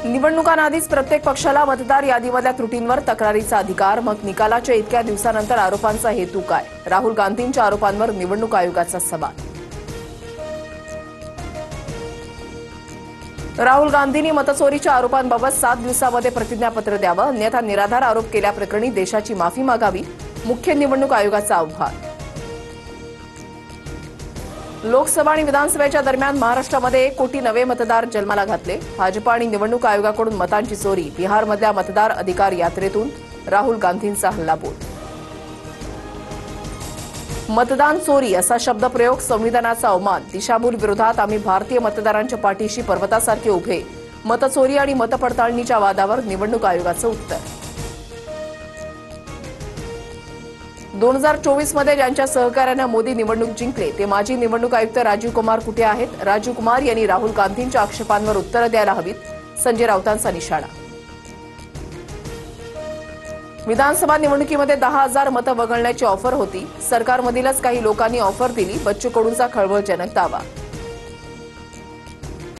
निवडणुकांआधीच प्रत्येक पक्षाला मतदार यादीमधल्या त्रुटींवर तक्रारीचा अधिकार, मग निकालाच्या इतक्या दिवसानंतर आरोपांचा हेतू काय? राहुल गांधींच्या आरोपांवर निवडणूक आयोगाचा सवाल. राहुल गांधींनी मतचोरीच्या आरोपांबाबत 7 दिवसांमध्ये प्रतिज्ञापत्र द्यावं, अन्यथा निराधार आरोप केल्याप्रकरणी देशाची माफी मागावी, मुख्य निवडणूक आयोगाचं आव्हान. लोकसभा आणि विधानसभेच्या दरम्यान महाराष्ट्रामध्ये 1 कोटी नवे मतदार जन्माला घातले. भाजप आणि निवडणूक आयोगाकडून मतांची चोरी. बिहारमधल्या मतदार अधिकार यात्रेतून राहुल गांधींचा हल्लाबोल. मतदान चोरी असा शब्दप्रयोग संविधानाचा अवमान. दिशाभूल विरोधात आम्ही भारतीय मतदारांच्या पाठीशी पर्वतासारखे उभे. मतचोरी आणि मतपडताळणीच्या वादावर निवडणूक आयोगाचं उत्तर. 2024 मध्ये ज्यांच्या सहकार्यानं मोदी निवडणूक जिंकले ते माजी निवडणूक आयुक्त राजीव कुमार कुठे आहेत? राजीव कुमार यांनी राहुल गांधींच्या आक्षेपांवर उत्तरं द्यायला हवीत, संजय राऊतांचा निशाणा. विधानसभा निवडणुकीमध्ये 10,000 मतं वगळण्याची ऑफर होती. सरकारमधीलच काही लोकांनी ऑफर दिली. बच्चू कडूंचा खळबळजनक दावा.